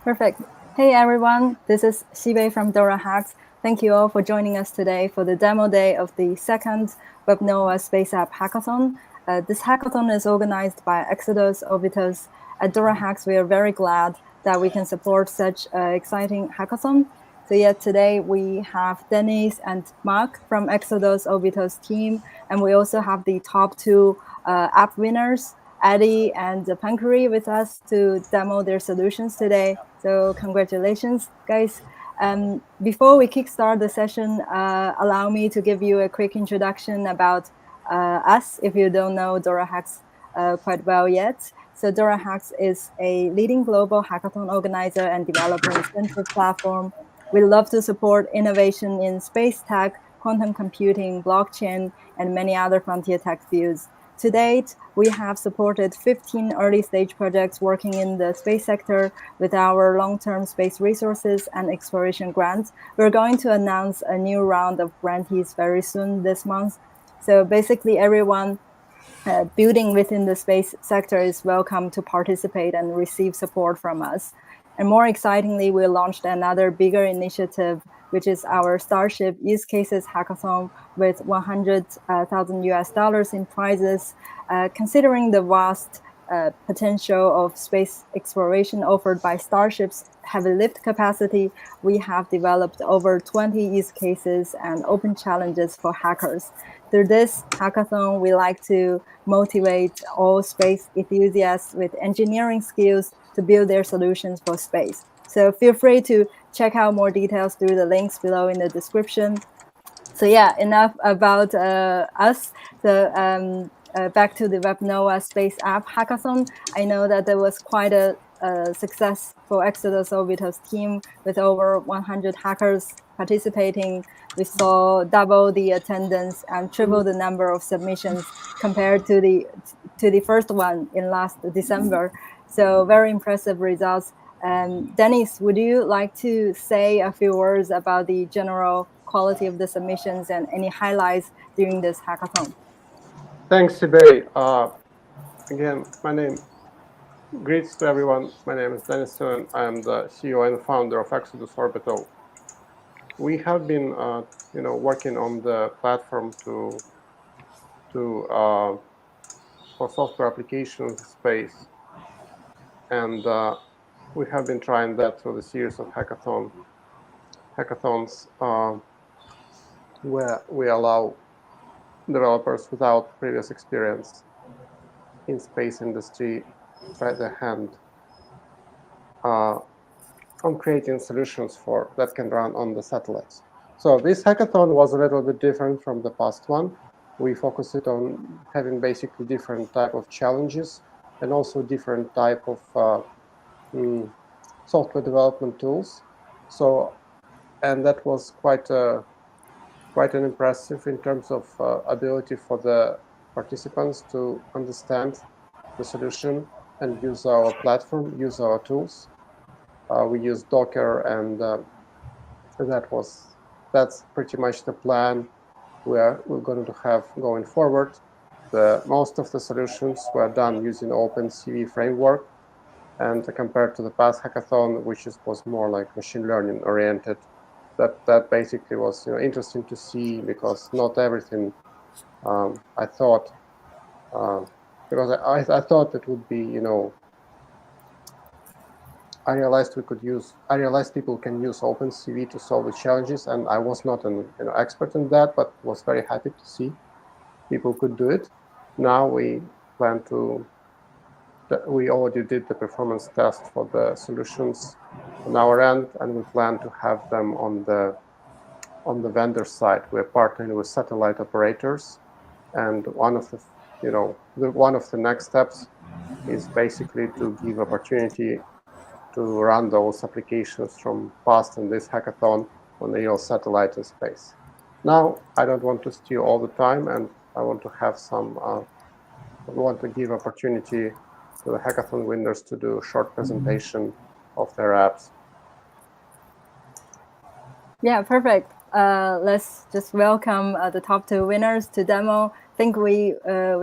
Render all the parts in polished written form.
Perfect. Hey everyone, this is Xibei from DoraHacks. Thank you all for joining us today for the demo day of the second WebNOVA Space App Hackathon. This hackathon is organized by Exodus Orbitus. At DoraHacks, we are very glad that we can support such an exciting hackathon. So yeah, today we have Dennis and Mark from Exodus Orbitus team, and we also have the top two app winners, Eddie and Pankari, with us to demo their solutions today. So congratulations, guys. Before we kickstart the session, allow me to give you a quick introduction about us, if you don't know DoraHacks quite well yet. So DoraHacks is a leading global hackathon organizer and developer incentive platform. We love to support innovation in space tech, quantum computing, blockchain, and many other frontier tech fields. To date, we have supported 15 early-stage projects working in the space sector with our long-term space resources and exploration grants. We're going to announce a new round of grantees very soon this month. So basically, everyone building within the space sector is welcome to participate and receive support from us. And more excitingly, we launched another bigger initiative, which is our Starship Use Cases Hackathon with 100,000 US dollars in prizes. Considering the vast potential of space exploration offered by Starship's heavy lift capacity, we have developed over 20 use cases and open challenges for hackers. Through this hackathon, we like to motivate all space enthusiasts with engineering skills to build their solutions for space. So feel free to check out more details through the links below in the description. So yeah, enough about us. So back to the WebNOVA Space App Hackathon. I know that there was quite a success for Exodus Orbitus team with over 100 hackers participating. We saw double the attendance and triple the number of submissions compared to the first one in last December. So very impressive results. Dennis, would you like to say a few words about the general quality of the submissions and any highlights during this hackathon? Thanks, Sibei. Again, greets to everyone. My name is Dennis Sun. I am the CEO and founder of Exodus Orbital. We have been, working on the platform for software applications space, and we have been trying that through the series of hackathons where we allow developers without previous experience in space industry try their hand on creating solutions that can run on the satellites. So this hackathon was a little bit different from the past one. We focused on having basically different type of challenges and also different type of software development tools. So, and that was quite an impressive in terms of ability for the participants to understand the solution and use our platform, use our tools. We use Docker, and that's pretty much the plan we're going to have going forward. Most of the solutions were done using OpenCV framework, and compared to the past hackathon, which was more like machine learning oriented, that basically was interesting to see, because not everything I thought because I thought it would be I realized people can use OpenCV to solve the challenges, and I was not an expert in that, but was very happy to see people could do it. Now we already did the performance test for the solutions on our end, and we plan to have them on the vendor side. We're partnering with satellite operators, and one of the next steps is basically to give opportunity to run those applications from past in this hackathon on the real satellite in space. Now, I don't want to steal all the time, and I want to have give opportunity to the hackathon winners to do a short presentation of their apps. Yeah, perfect. Let's just welcome the top two winners to demo. I think we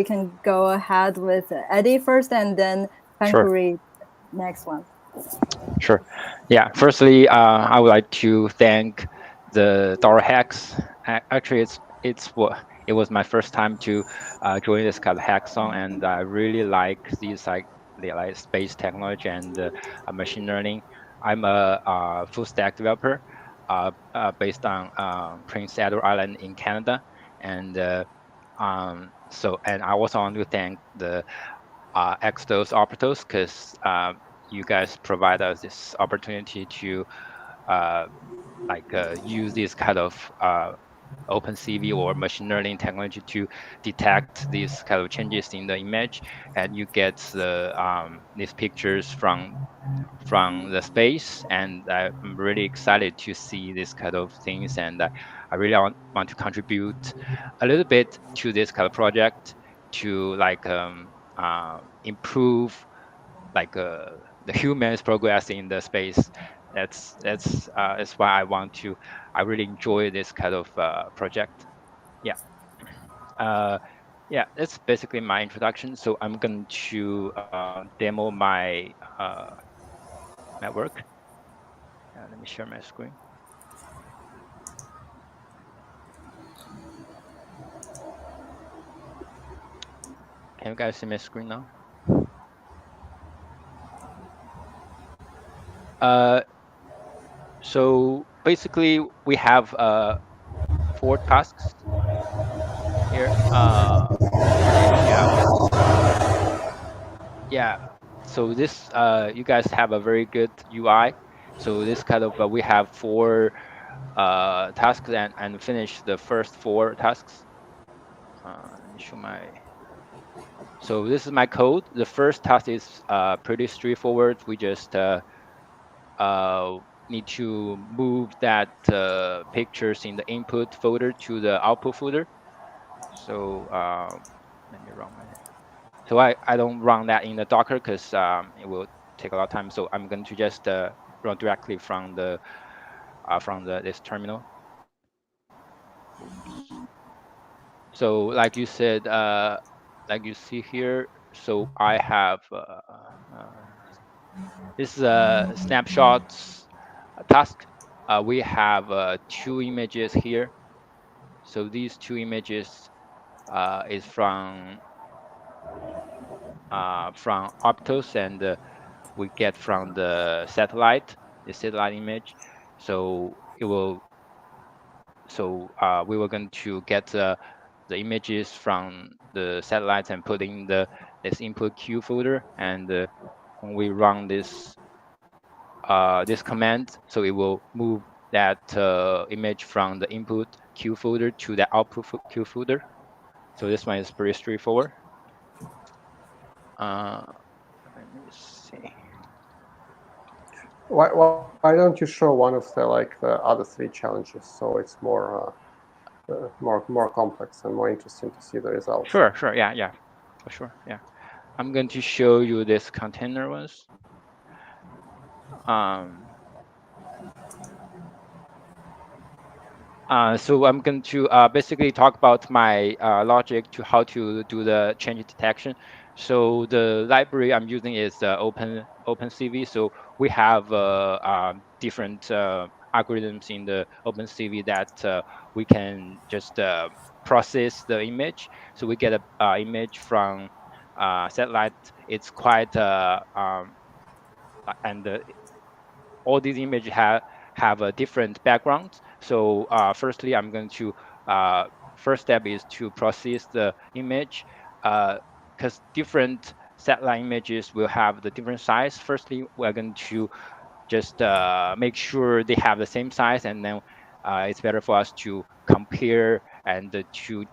can go ahead with Eddie first, and then Pankari next one. Sure. Yeah. Firstly, I would like to thank the DoraHacks. Actually, it was my first time to join this kind of hackathon, and I really like these like space technology and machine learning. I'm a, full stack developer based on Prince Edward Island in Canada, and and I also want to thank the Extos Opertos because you guys provide us this opportunity to uh, use this kind of OpenCV or machine learning technology to detect these kind of changes in the image, and you get these pictures from the space. And I'm really excited to see this kind of things, and I really want to contribute a little bit to this kind of project to improve like the humans progress in the space. That's why I really enjoy this kind of project. Yeah. uh, yeah, that's basically my introduction. So I'm going to demo my work. Let me share my screen. Can you guys see my screen now? uh, so basically we have 4 tasks here. Yeah, yeah. So this you guys have a very good UI. So this kind of we have 4 tasks and finish the first 4 tasks. Let me show my. So this is my code. The first task is pretty straightforward. We just uh, need to move that pictures in the input folder to the output folder. So let me run my. So I don't run that in the Docker because it will take a lot of time. So I'm going to just run directly from this terminal. Oops. So like you see here, so I have this is a snapshots task. We have 2 images here. So these 2 images is from Optos, and we get from the satellite image. So it will we were going to get the images from the satellites and put in this input queue folder, and when we run this command, so it will move that image from the input queue folder to the output queue folder. So this one is pretty straightforward. Uh, Let me see. Why don't you show one of the other 3 challenges, so it's more complex and more interesting to see the results? Sure, yeah, for sure, yeah. I'm going to show you this container ones. Um, so I'm going to basically talk about my logic to how to do the change detection. So the library I'm using is OpenCV. So we have different algorithms in the OpenCV that we can just process the image. So we get a image from satellite. It's quite and all these images have a different background. So firstly, I'm going to first step is to process the image because different satellite images will have the different size. Firstly, we're going to just make sure they have the same size, and then it's better for us to compare and to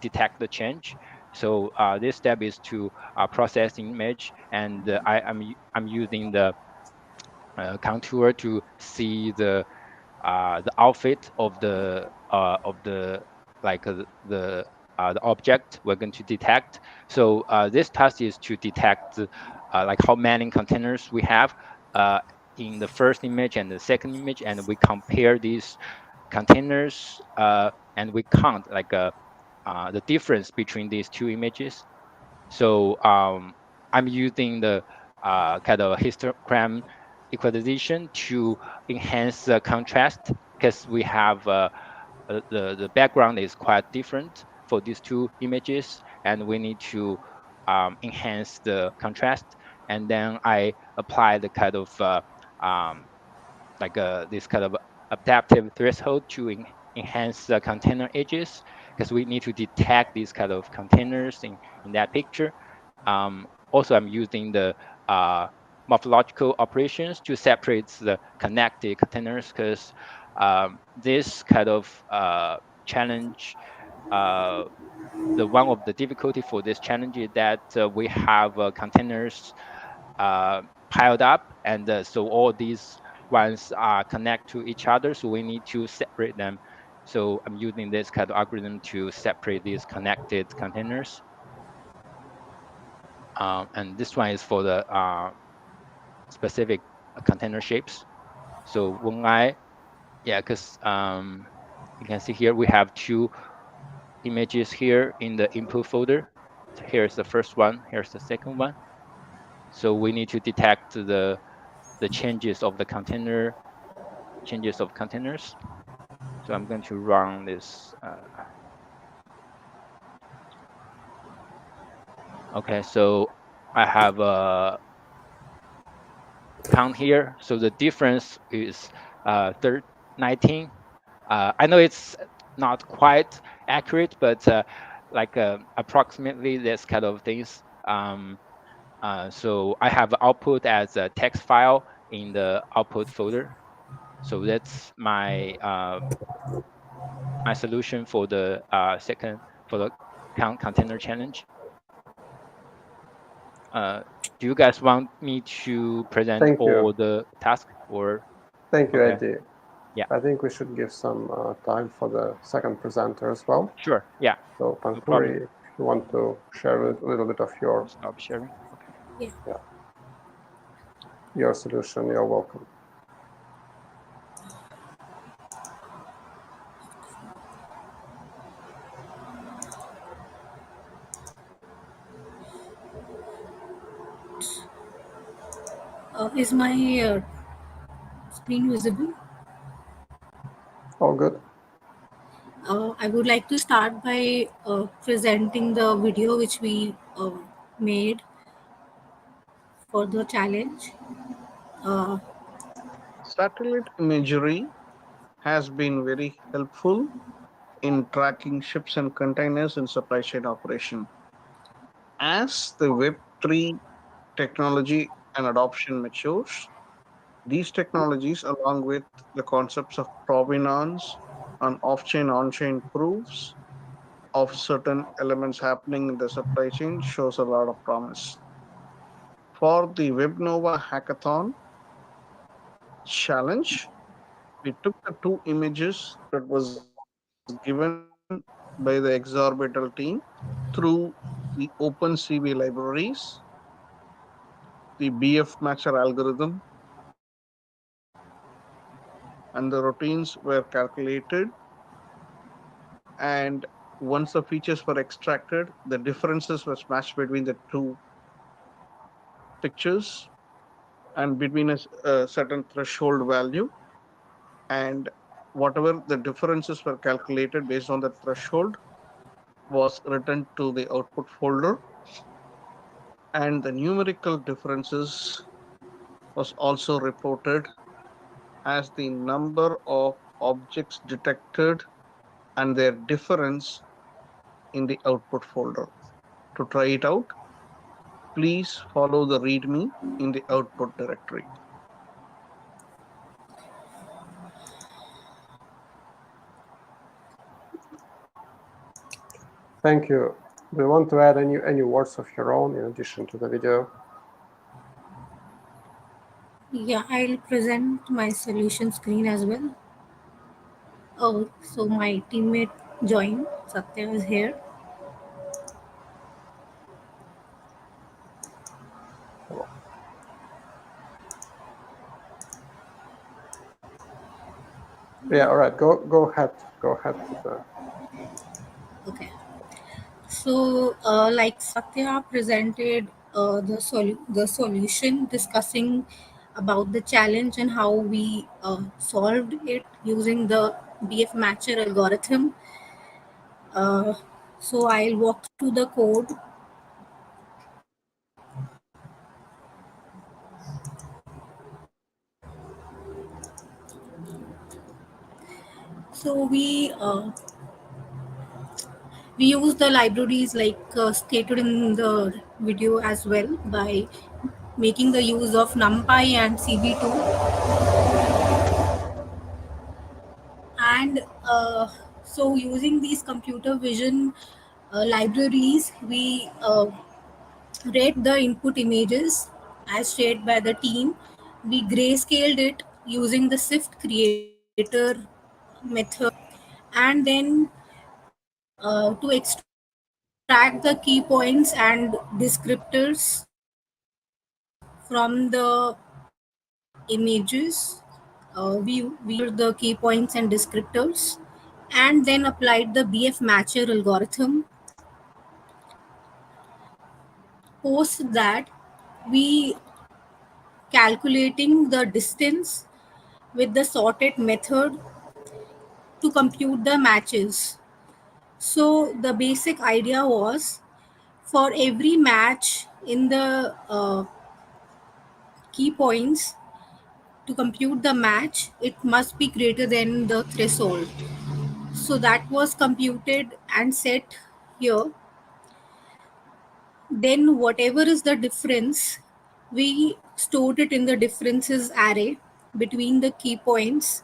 detect the change. So this step is to process the image, and I'm using the contour to see the outfit of the like the object we're going to detect. So this task is to detect like how many containers we have uh, in the first image and the second image, and we compare these containers and we count the difference between these 2 images. So I'm using kind of histogram equalization to enhance the contrast, because we have the background is quite different for these two images, and we need to enhance the contrast. And then I apply the kind of this kind of adaptive threshold to enhance the container edges, because we need to detect these kind of containers in that picture. Also, I'm using the morphological operations to separate the connected containers, because this kind of challenge, the one of the difficulty for this challenge is that we have containers piled up, and so all these ones are connect to each other, so we need to separate them. So I'm using this kind of algorithm to separate these connected containers. And this one is for the specific container shapes. So when because you can see here we have two images here in the input folder. So here's the first one, here's the second one. So we need to detect the changes of the container, changes of containers. So I'm going to run this. Okay, so I have a count here. So the difference is 19. I know it's not quite accurate, but approximately this kind of things. So I have output as a text file in the output folder. So that's my my solution for the count container challenge. Do you guys want me to present Thank you. all the tasks, or? Thank you, Okay. Eddie. Yeah. I think we should give some time for the second presenter as well. Sure. Yeah. So, No problem. Pankuri, if you want to share a little bit of your Stop sharing. Okay. yeah, your solution, you're welcome. Is my screen visible? All good. I would like to start by presenting the video which we made for the challenge. Satellite imagery has been very helpful in tracking ships and containers in supply chain operation. As the Web3 technology and adoption matures, these technologies, along with the concepts of provenance and off-chain, on-chain proofs of certain elements happening in the supply chain, shows a lot of promise. For the WebNOVA hackathon challenge, we took the two images that was given by the Exorbital team through the OpenCV libraries, the BF matcher algorithm, and the routines were calculated. And once the features were extracted, the differences were matched between the two pictures and between a certain threshold value. And whatever the differences were calculated based on the threshold was written to the output folder, and the numerical differences was also reported as the number of objects detected and their difference in the output folder. To try it out, please follow the README in the output directory. Thank you. Do you want to add any words of your own in addition to the video? Yeah, I'll present my solution screen as well. Oh, so my teammate joined. Satya is here. Yeah, all right. Go ahead. Go ahead with the. Okay. So, like Satya presented the solution, discussing about the challenge and how we solved it using the BF matcher algorithm. So I'll walk through the code. So we use the libraries like stated in the video as well by making the use of NumPy and CV2. And so using these computer vision libraries, we rate the input images as shared by the team. We grayscaled it using the Sift creator method, and then to extract the key points and descriptors from the images, we used the key points and descriptors and then applied the BF matcher algorithm. Post that, we calculating the distance with the sorted method to compute the matches. So the basic idea was for every match in the key points, to compute the match, it must be greater than the threshold. So that was computed and set here. Then whatever is the difference, we stored it in the differences array between the key points,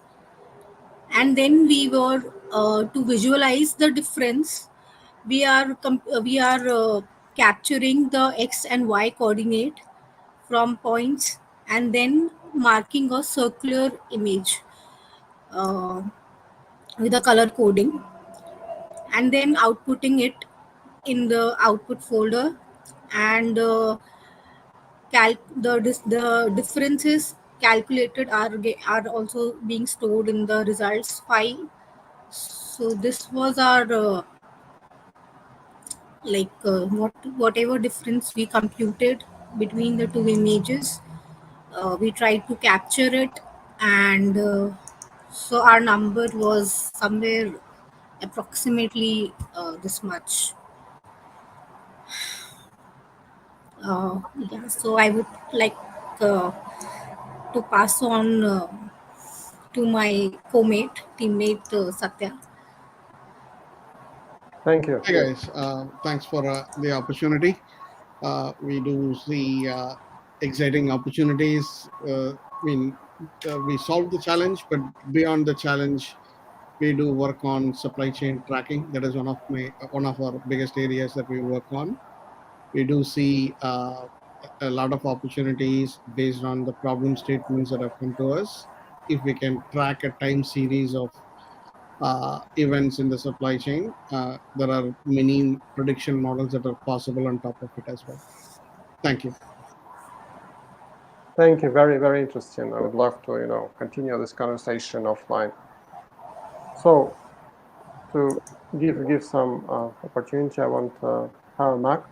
and then we were to visualize the difference, we are capturing the x and y coordinate from points and then marking a circular image uh, with a color coding, and then outputting it in the output folder. And the differences calculated are also being stored in the results file. So this was our whatever difference we computed between the two images, we tried to capture it, and so our number was somewhere approximately this much. Yeah, so I would like uh, to pass on to my teammate Satya. Thank you. Hey guys, thanks for the opportunity. We do see exciting opportunities. We solved the challenge, but beyond the challenge, we do work on supply chain tracking. That is one of our biggest areas that we work on. We do see a lot of opportunities based on the problem statements that have come to us. If we can track a time series of events in the supply chain, there are many prediction models that are possible on top of it as well. Thank you. Thank you. Very, very interesting. I would love to, continue this conversation offline. So to give some opportunity, I want Mac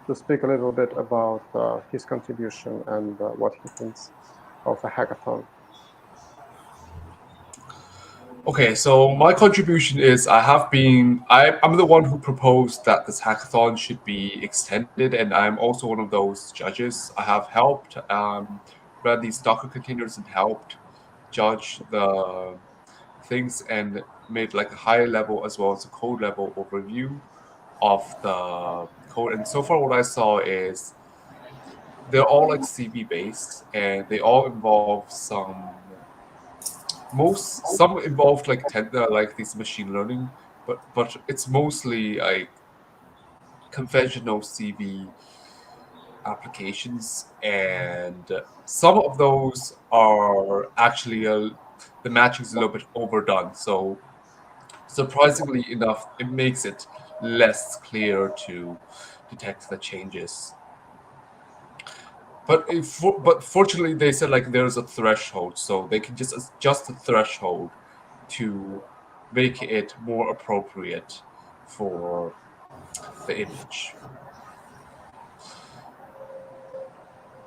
to speak a little bit about his contribution and what he thinks of a hackathon. Okay, so my contribution is I'm the one who proposed that this hackathon should be extended, and I'm also one of those judges. I have helped read these Docker containers and helped judge the things and made like a high level as well as a code level overview of the code. And so far, what I saw is they're all like CV based, and they all involve some involved like these machine learning, but it's mostly like conventional CV applications, and some of those are actually the matching is a little bit overdone. So surprisingly enough, it makes it less clear to detect the changes. But fortunately, they said like there's a threshold, so they can just adjust the threshold to make it more appropriate for the image.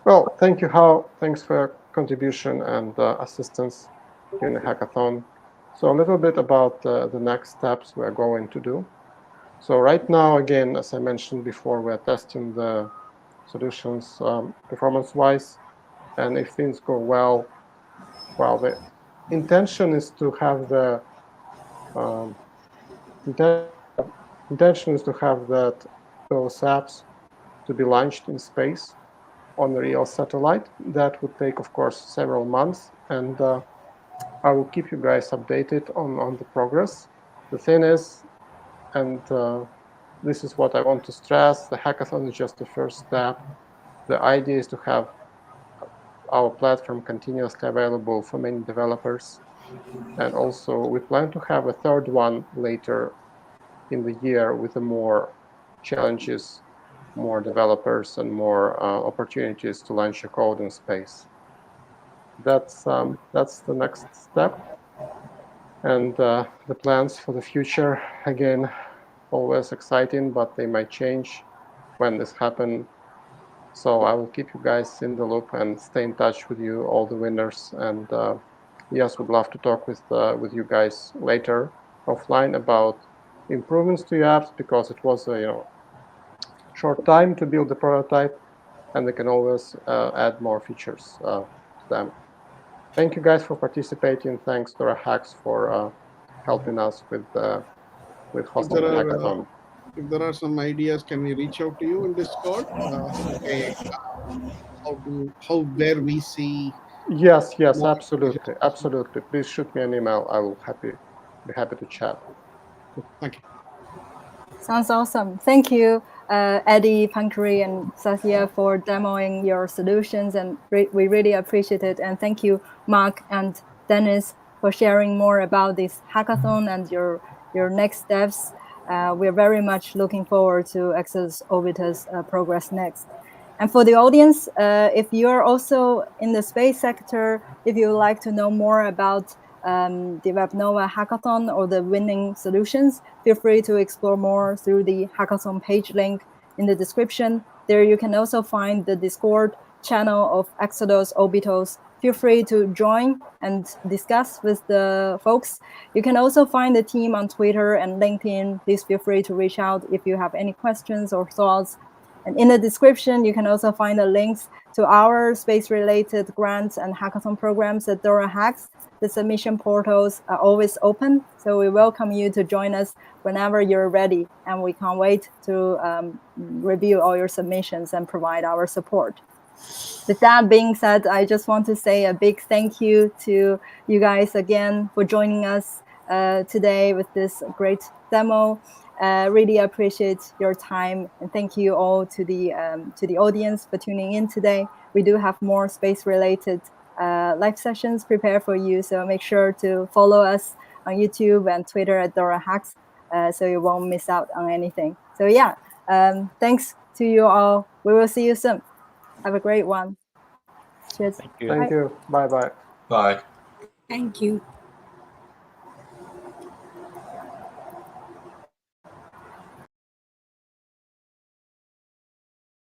Well, thank you, Hao. Thanks for your contribution and assistance during the hackathon. So a little bit about the next steps we're going to do. So right now, again, as I mentioned before, we're testing the solutions performance-wise. And if things go well, the intention is to have the intention is to have those apps to be launched in space on the real satellite. That would take, of course, several months, and I will keep you guys updated on the progress. The thing is, and this is what I want to stress, the hackathon is just the first step. The idea is to have our platform continuously available for many developers. And also, we plan to have a third one later in the year with more challenges, more developers, and more opportunities to launch your code in space. That's the next step. And the plans for the future, again, always exciting, but they might change when this happens. So I will keep you guys in the loop and stay in touch with you, all the winners. And yes, would love to talk with you guys later offline about improvements to your apps, because it was a short time to build the prototype, and they can always add more features to them. Thank you guys for participating. Thanks DoraHacks for helping us with hosting the hackathon. If there are some ideas, can we reach out to you in Discord? Where we see. Yes, absolutely. Please shoot me an email. I will be happy to chat. Thank you. Sounds awesome. Thank you, Eddie, Pankari, and Satya for demoing your solutions, and we really appreciate it. And thank you, Mark and Dennis, for sharing more about this hackathon and your next steps. We're very much looking forward to Access Orbiter's progress next. And for the audience, if you're also in the space sector, if you would like to know more about the WebNOVA hackathon or the winning solutions, feel free to explore more through the hackathon page link in the description. There you can also find the Discord channel of Exodus Orbitals. Feel free to join and discuss with the folks. You can also find the team on Twitter and LinkedIn. Please feel free to reach out if you have any questions or thoughts. And in the description, you can also find the links to our space-related grants and hackathon programs at DoraHacks. The submission portals are always open, so we welcome you to join us whenever you're ready, and we can't wait to review all your submissions and provide our support. With that being said, I just want to say a big thank you to you guys again for joining us today with this great demo. Really appreciate your time, and thank you all to the audience for tuning in today. We do have more space-related live sessions prepared for you, so make sure to follow us on YouTube and Twitter at DoraHacks, so you won't miss out on anything. So yeah, thanks to you all. We will see you soon. Have a great one. Cheers. Thank you. Thank you. Bye-bye. Bye. Thank you.